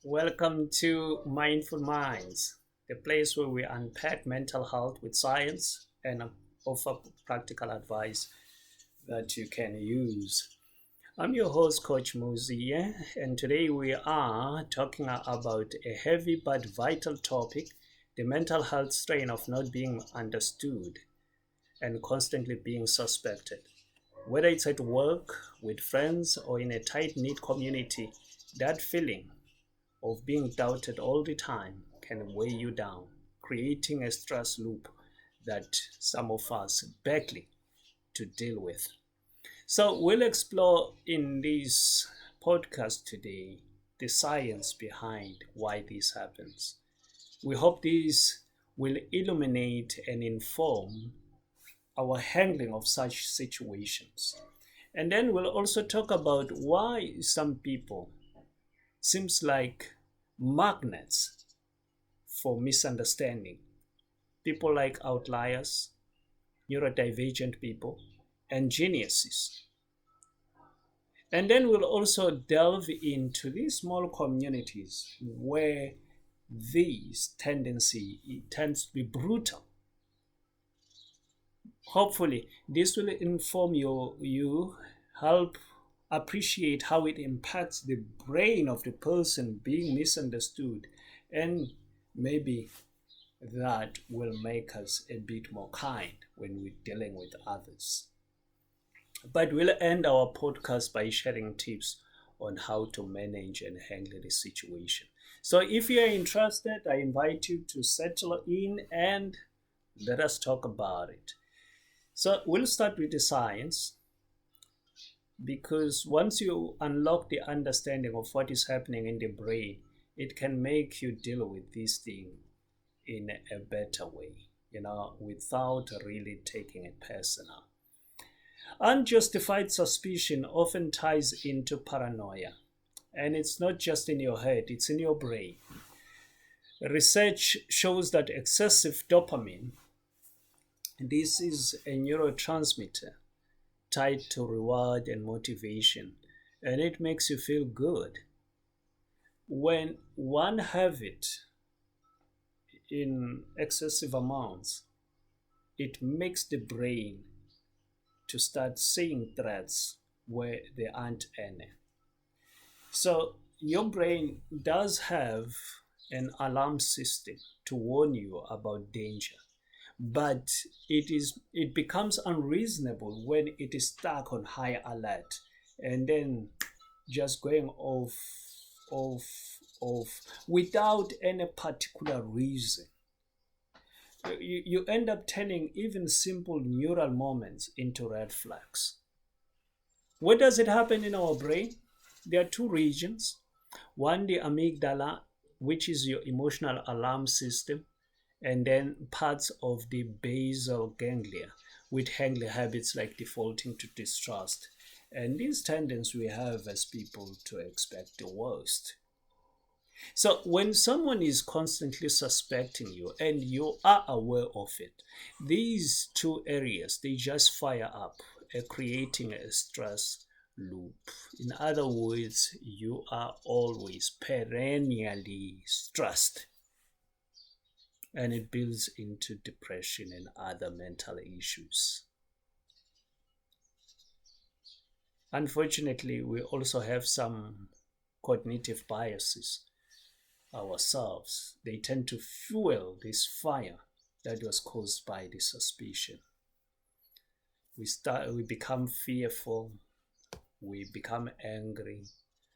Welcome to Mindful Minds, the place where we unpack mental health with science and offer practical advice that you can use. I'm your host, Coach Muzi, and today we are talking about a heavy but vital topic, the mental health strain of not being understood and constantly being suspected. Whether it's at work, with friends, or in a tight knit community, that feeling of being doubted all the time can weigh you down, creating a stress loop that some of us badly to deal with. So, we'll explore in this podcast today the science behind why this happens. We hope this will illuminate and inform our handling of such situations. And then we'll also talk about why some people seems like magnets for misunderstanding. People like outliers, neurodivergent people, and geniuses. And then we'll also delve into these small communities where this tendency it tends to be brutal. Hopefully, this will inform you help appreciate how it impacts the brain of the person being misunderstood, and maybe that will make us a bit more kind when we're dealing with others. But we'll end our podcast by sharing tips on how to manage and handle the situation. So if you're interested, I invite you to settle in and let us talk about it. So we'll start with the science because once you unlock the understanding of what is happening in the brain, it can make you deal with this thing in a better way, without really taking it personal. Unjustified suspicion often ties into paranoia, and it's not just in your head, it's in your brain. Research shows that excessive dopamine, this is a neurotransmitter tied to reward and motivation, and it makes you feel good. When one have it in excessive amounts, it makes the brain to start seeing threats where there aren't any. So your brain does have an alarm system to warn you about danger, but it becomes unreasonable when it is stuck on high alert and then just going off off without any particular reason. You end up turning even simple neural moments into red flags. Where does it happen in our brain? There are two regions. One, the amygdala, which is your emotional alarm system, and then parts of the basal ganglia, with handling habits like defaulting to distrust. And these tendencies we have as people to expect the worst. So when someone is constantly suspecting you and you are aware of it, these two areas they just fire up, creating a stress loop. In other words, you are always perennially stressed, and it builds into depression and other mental issues. Unfortunately, we also have some cognitive biases ourselves. They tend to fuel this fire that was caused by the suspicion. We become fearful, we become angry.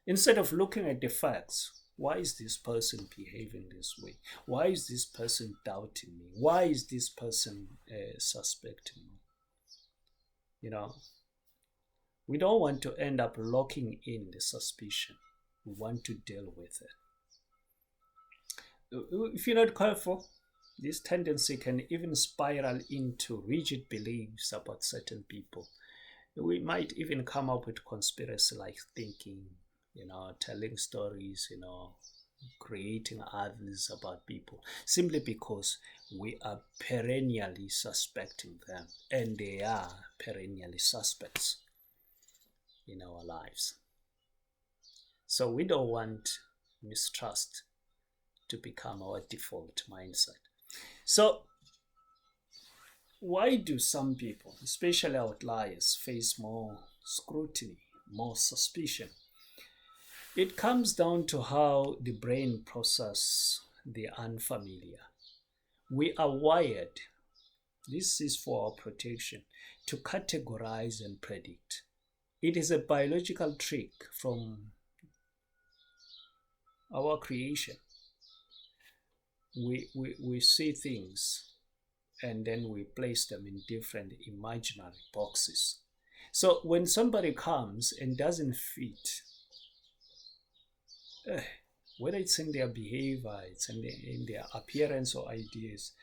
Instead of looking at the facts, why is this person behaving this way? Why is this person doubting me? Why is this person suspecting me? You know, we don't want to end up locking in the suspicion. We want to deal with it. If you're not careful, this tendency can even spiral into rigid beliefs about certain people. We might even come up with conspiracy like thinking, telling stories, creating others about people simply because we are perennially suspecting them and they are perennially suspects in our lives. So we don't want mistrust to become our default mindset. So, why do some people, especially outliers, face more scrutiny, more suspicion? It comes down to how the brain processes the unfamiliar. We are wired, this is for our protection, to categorize and predict. It is a biological trick from our creation. We see things and then we place them in different imaginary boxes. So when somebody comes and doesn't fit, whether it's in their behavior, it's in their appearance or ideas,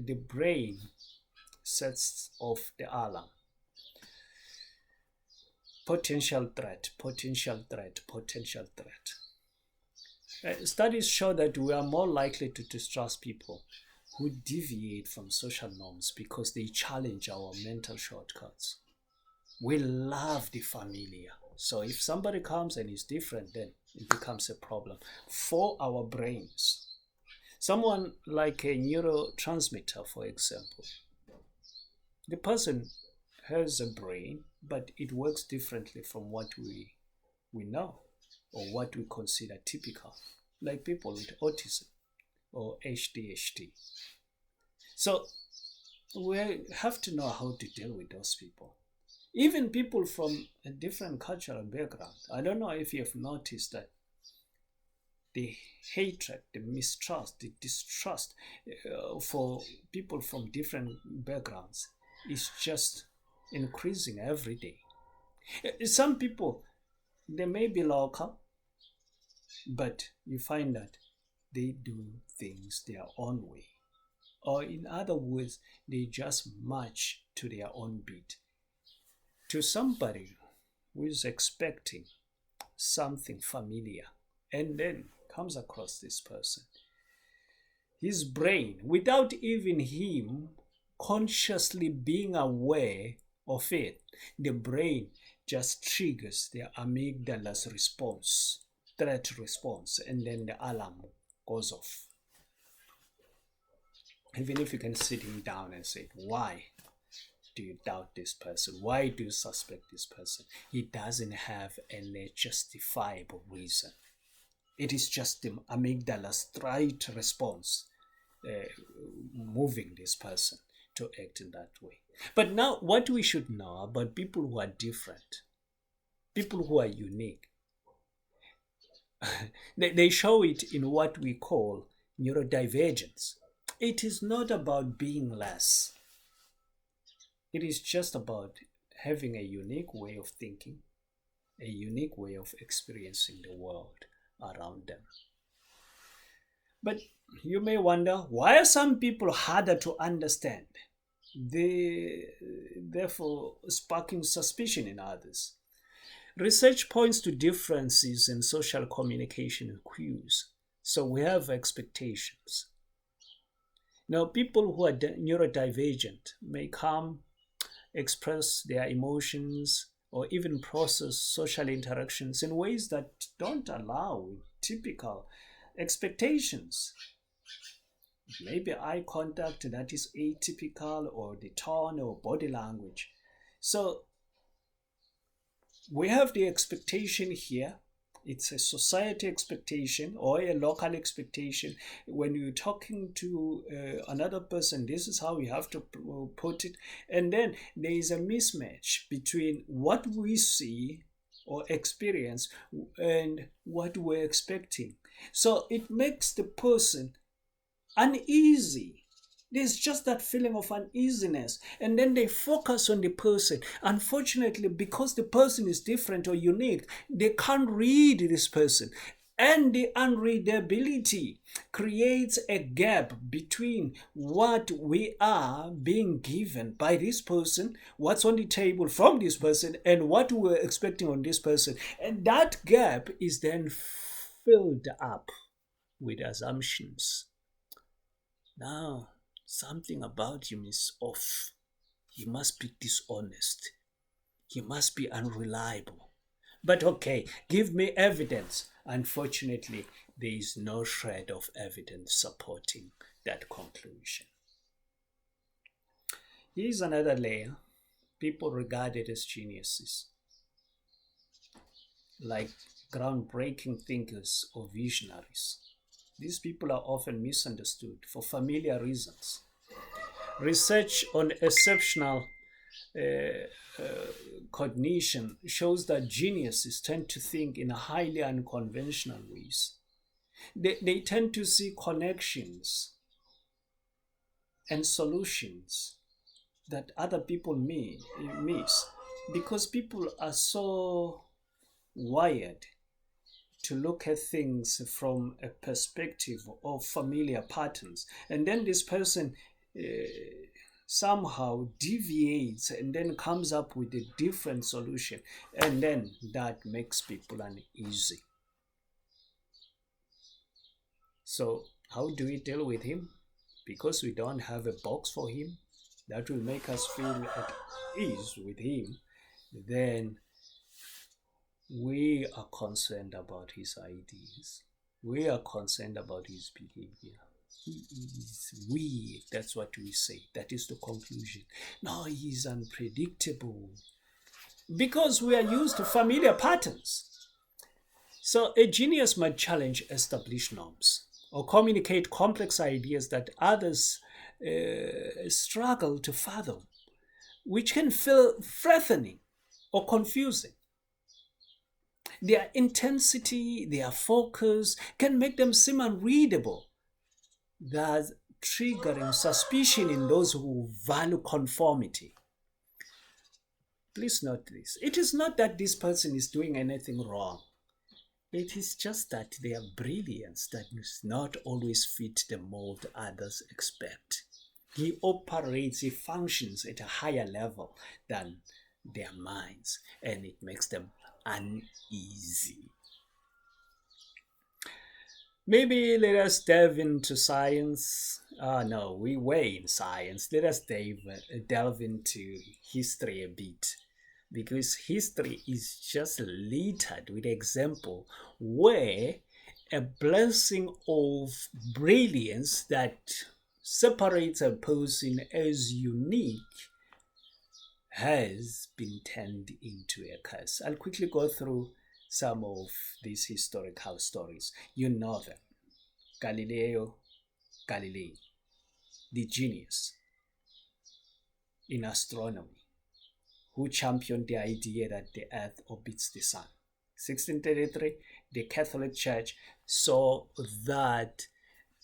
the brain sets off the alarm. Potential threat, potential threat, potential threat. Studies show that we are more likely to distrust people who deviate from social norms because they challenge our mental shortcuts. We love the familiar. So if somebody comes and is different, then it becomes a problem for our brains. Someone like a neurotransmitter, for example, the person has a brain, but it works differently from what we know or what we consider typical, like people with autism or ADHD. So we have to know how to deal with those people. Even people from a different cultural background. I don't know if you've noticed that the hatred, the mistrust, the distrust for people from different backgrounds is just increasing every day. Some people, they may be local, but you find that they do things their own way. Or in other words, they just march to their own beat. To somebody who is expecting something familiar and then comes across this person, his brain, without even him consciously being aware of it, the brain just triggers the amygdala's response, threat response, and then the alarm goes off. Even if you can sit him down and say, why do you doubt this person? Why do you suspect this person? He doesn't have any justifiable reason. It is just the amygdala's right response moving this person to act in that way. But now what we should know about people who are different, people who are unique, they show it in what we call neurodivergence. It is not about being less. It is just about having a unique way of thinking, a unique way of experiencing the world around them. But you may wonder, why are some people harder to understand, therefore sparking suspicion in others? Research points to differences in social communication cues. So we have expectations. Now, people who are neurodivergent may express their emotions or even process social interactions in ways that don't allow typical expectations. Maybe eye contact that is atypical, or the tone or body language. So we have the expectation here. It's a society expectation or a local expectation. When you're talking to another person, this is how you have to put it. And then there is a mismatch between what we see or experience and what we're expecting. So it makes the person uneasy. There's just that feeling of uneasiness, and then they focus on the person. Unfortunately, because the person is different or unique, they can't read this person, and the unreadability creates a gap between what we are being given by this person, what's on the table from this person, and what we're expecting on this person. And that gap is then filled up with assumptions. Now, something about him is off. He must be dishonest. He must be unreliable. But okay, give me evidence. Unfortunately, there is no shred of evidence supporting that conclusion. Here's another layer. People regarded as geniuses, like groundbreaking thinkers or visionaries. These people are often misunderstood for familiar reasons. Research on exceptional cognition shows that geniuses tend to think in highly unconventional ways. They tend to see connections and solutions that other people miss, because people are so wired to look at things from a perspective of familiar patterns. And then this person uh, somehow deviates and then comes up with a different solution. And then that makes people uneasy. So, how do we deal with him? Because we don't have a box for him that will make us feel at ease with him, then we are concerned about his ideas. We are concerned about his behavior. He is weird. That's what we say. That is the conclusion. No, he is unpredictable. Because we are used to familiar patterns. So a genius might challenge established norms or communicate complex ideas that others struggle to fathom, which can feel threatening or confusing. Their intensity, their focus can make them seem unreadable, thus triggering suspicion in those who value conformity. Please note this. It is not that this person is doing anything wrong. It is just that their brilliance does not always fit the mold others expect. He functions at a higher level than their minds, and it makes them uneasy. Maybe let us delve into science. No, we were in science. Let us delve into history a bit, because history is just littered with example where a blessing of brilliance that separates a person as unique has been turned into a curse. I'll quickly go through some of these historical stories. You know them. Galileo Galilei, the genius in astronomy, who championed the idea that the earth orbits the sun. 1633, the Catholic Church saw that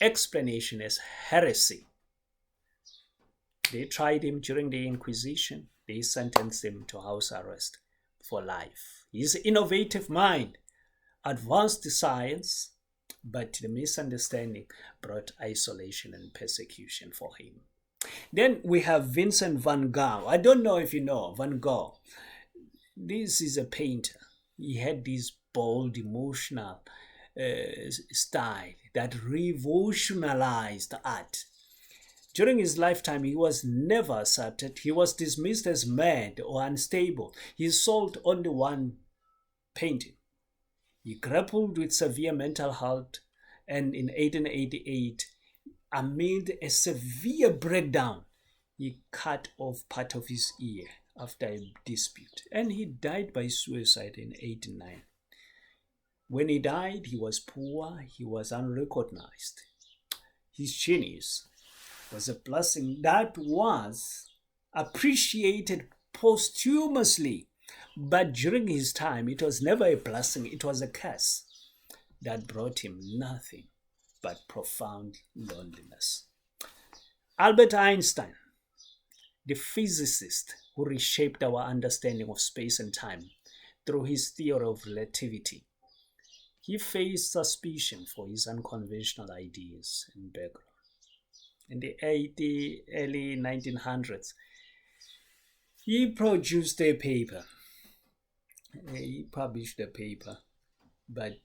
explanation as heresy. They tried him during the Inquisition. They sentenced him to house arrest for life. His innovative mind advanced the science, but the misunderstanding brought isolation and persecution for him. Then we have Vincent van Gogh. I don't know if you know Van Gogh. This is a painter. He had this bold, emotional style that revolutionized art. During his lifetime, he was never accepted. He was dismissed as mad or unstable. He sold only one painting. He grappled with severe mental health, and in 1888, amid a severe breakdown, he cut off part of his ear after a dispute, and he died by suicide in 1889. When he died, he was poor, he was unrecognized. His genius was a blessing that was appreciated posthumously, but during his time, it was never a blessing, it was a curse that brought him nothing but profound loneliness. Albert Einstein, the physicist who reshaped our understanding of space and time through his theory of relativity, he faced suspicion for his unconventional ideas and background. In the early 1900s, he produced a paper. He published a paper, but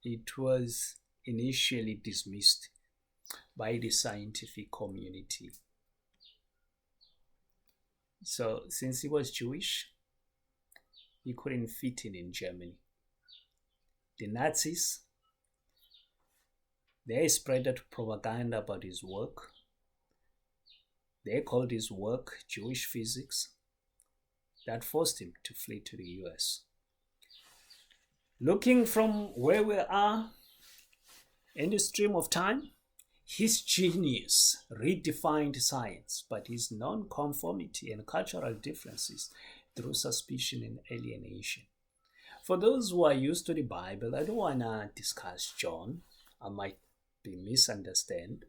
it was initially dismissed by the scientific community. So, since he was Jewish, he couldn't fit in Germany. The Nazis, they spread propaganda about his work. They called his work Jewish physics. That forced him to flee to the US. Looking from where we are in the stream of time, his genius redefined science, but his non-conformity and cultural differences through suspicion and alienation. For those who are used to the Bible, I don't want to discuss John. I might be misunderstood,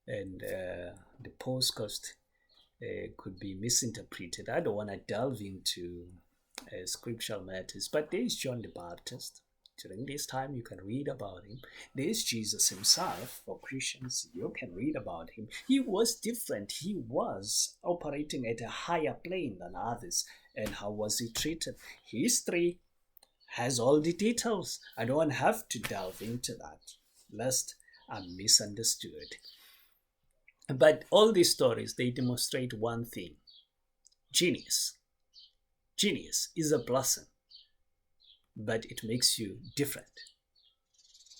and the postcast could be misinterpreted. I don't want to delve into scriptural matters, but there is John the Baptist. During this time, you can read about him. There is Jesus himself. For Christians, you can read about him. He was different. He was operating at a higher plane than others. And how was he treated? History has all the details. I don't have to delve into that, lest I'm misunderstood. But all these stories, they demonstrate one thing. Genius. Genius is a blessing, but it makes you different.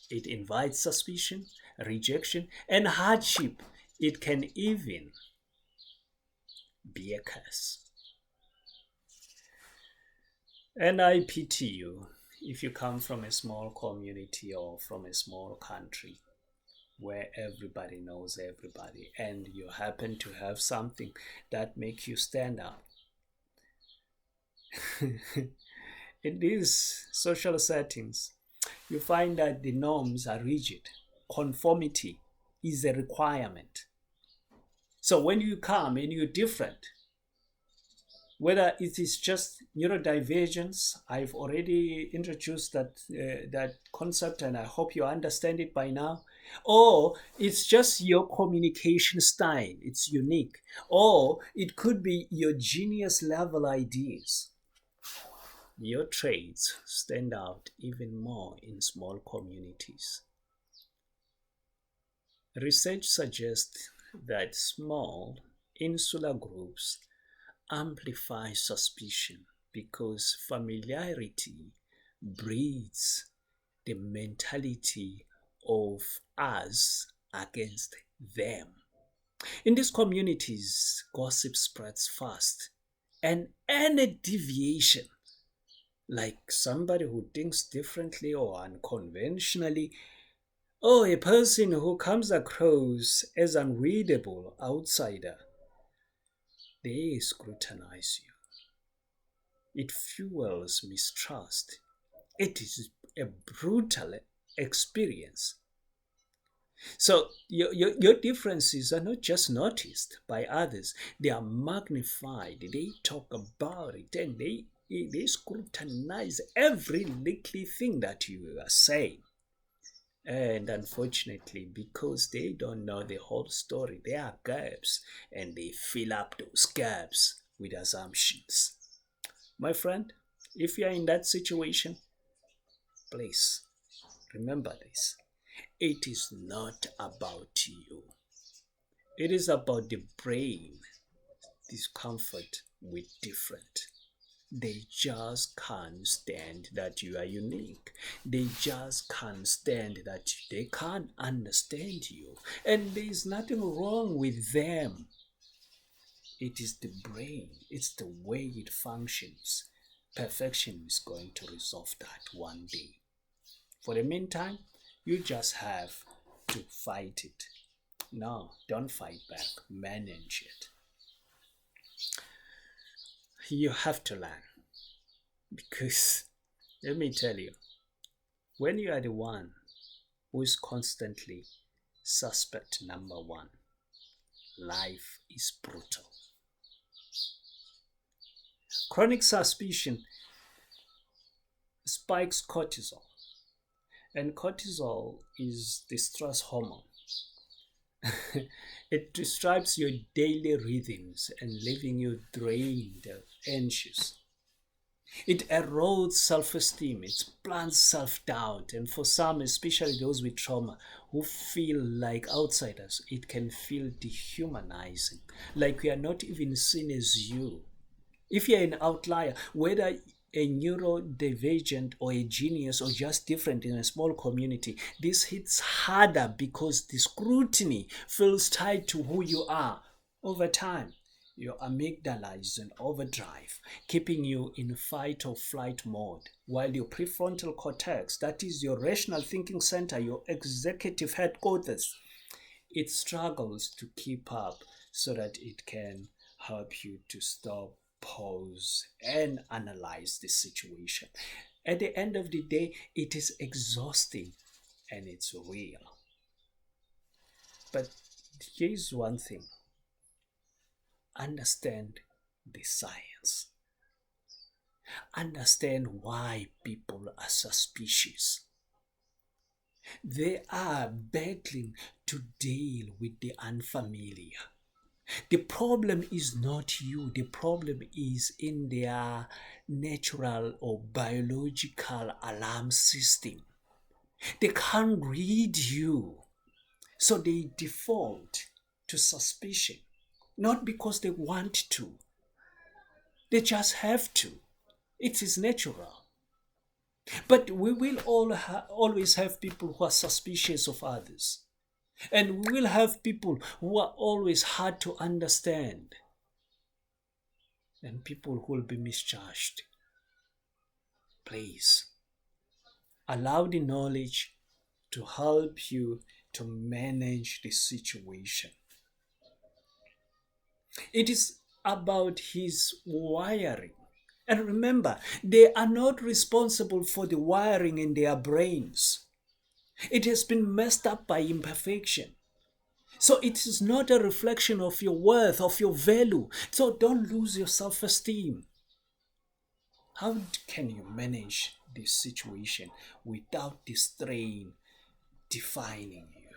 It invites suspicion, rejection, and hardship. It can even be a curse. And I pity you if you come from a small community or from a small country where everybody knows everybody and you happen to have something that makes you stand out. In these social settings, you find that the norms are rigid. Conformity is a requirement. So when you come and you're different, whether it is just neurodivergence, I've already introduced that concept and I hope you understand it by now, or it's just your communication style, it's unique, or it could be your genius level ideas. Your traits stand out even more in small communities. Research suggests that small, insular groups amplify suspicion because familiarity breeds the mentality of us against them. In these communities, gossip spreads fast, and any deviation, like somebody who thinks differently or unconventionally, or a person who comes across as unreadable outsider, they scrutinize you. It fuels mistrust. It is a brutal experience. So your differences are not just noticed by others, they are magnified. They talk about it and they scrutinize every little thing that you are saying. And unfortunately, because they don't know the whole story, there are gaps and they fill up those gaps with assumptions. My friend, if you are in that situation, please remember this. It is not about you. It is about the brain discomfort with different. They just can't stand that you are unique. They just can't stand that they can't understand you. And there is nothing wrong with them. It is the brain. It's the way it functions. Perfection is going to resolve that one day. For the meantime, you just have to fight it. No, don't fight back. Manage it. You have to learn. Because, let me tell you, when you are the one who is constantly suspect number one, life is brutal. Chronic suspicion spikes cortisol. And cortisol is the stress hormone. It disrupts your daily rhythms and leaving you drained and anxious. It erodes self-esteem, it plants self-doubt, and for some, especially those with trauma, who feel like outsiders, it can feel dehumanizing, like we are not even seen as you. If you're an outlier, whether a neurodivergent or a genius or just different in a small community, this hits harder because the scrutiny feels tied to who you are. Over time, your amygdala is in overdrive, keeping you in fight or flight mode, while your prefrontal cortex, that is your rational thinking center, your executive headquarters, it struggles to keep up so that it can help you to stop, pause, and analyze the situation. At the end of the day, it is exhausting and it's real. But here's one thing: understand the science, understand why people are suspicious. They are battling to deal with the unfamiliar. The problem is not you, the problem is in their natural or biological alarm system. They can't read you, so they default to suspicion, not because they want to, they just have to. It is natural. But we will always have people who are suspicious of others. And we will have people who are always hard to understand. And people who will be misjudged. Please, allow the knowledge to help you to manage the situation. It is about his wiring. And remember, they are not responsible for the wiring in their brains. It has been messed up by imperfection. So it is not a reflection of your worth, of your value. So don't lose your self-esteem. How can you manage this situation without the strain defining you?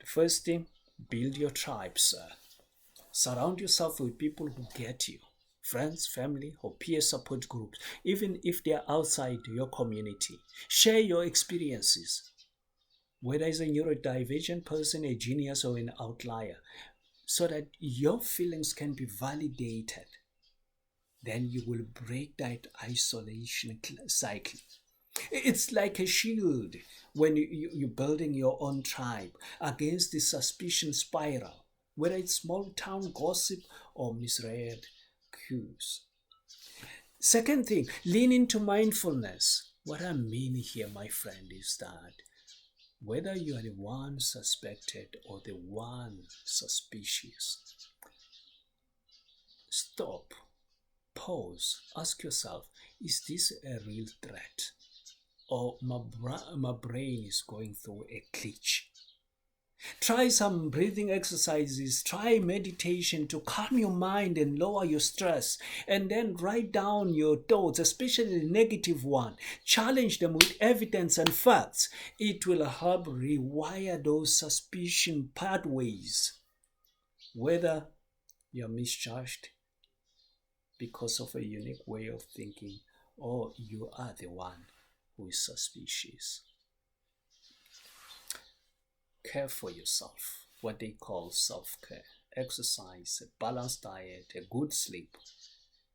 The first thing, build your tribe, sir. Surround yourself with people who get you. Friends, family, or peer support groups, even if they are outside your community. Share your experiences. Whether it's a neurodivergent person, a genius, or an outlier, so that your feelings can be validated. Then you will break that isolation cycle. It's like a shield when you're building your own tribe against the suspicion spiral, whether it's small town gossip or misread cues. Second thing, lean into mindfulness. What I mean here, my friend, is that whether you are the one suspected or the one suspicious, stop, pause, ask yourself, is this a real threat? Or my brain is going through a glitch? Try some breathing exercises, try meditation to calm your mind and lower your stress, and then write down your thoughts, especially the negative one. Challenge them with evidence and facts. It will help rewire those suspicion pathways. Whether you're misjudged because of a unique way of thinking or you are the one who is suspicious. Care for yourself, what they call self-care. Exercise, a balanced diet, a good sleep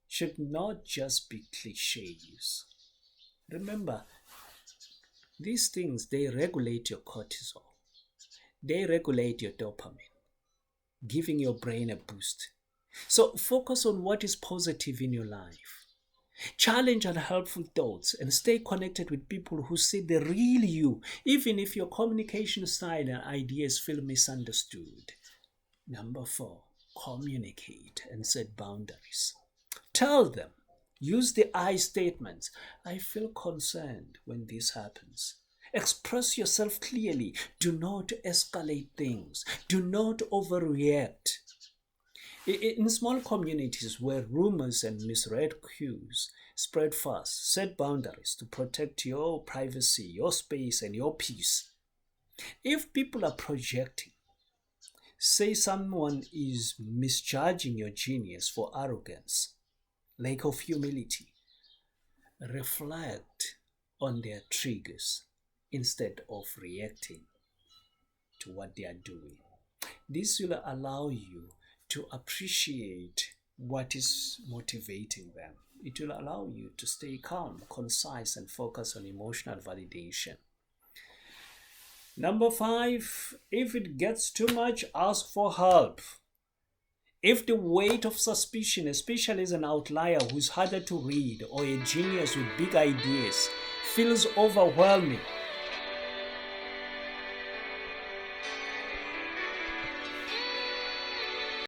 should not just be cliches. Remember, these things, they regulate your cortisol. They regulate your dopamine, giving your brain a boost. So focus on what is positive in your life. Challenge unhelpful thoughts and stay connected with people who see the real you, even if your communication style and ideas feel misunderstood. Number 4, communicate and set boundaries. Tell them, use the I statements. I feel concerned when this happens. Express yourself clearly. Do not escalate things. Do not overreact. In small communities where rumors and misread cues spread fast, set boundaries to protect your privacy, your space, and your peace. If people are projecting, say someone is misjudging your genius for arrogance, lack of humility, reflect on their triggers instead of reacting to what they are doing. This will allow you to appreciate what is motivating them. It will allow you to stay calm, concise, and focus on emotional validation. Number 5, if it gets too much, ask for help. If the weight of suspicion, especially as an outlier who's harder to read or a genius with big ideas, feels overwhelming,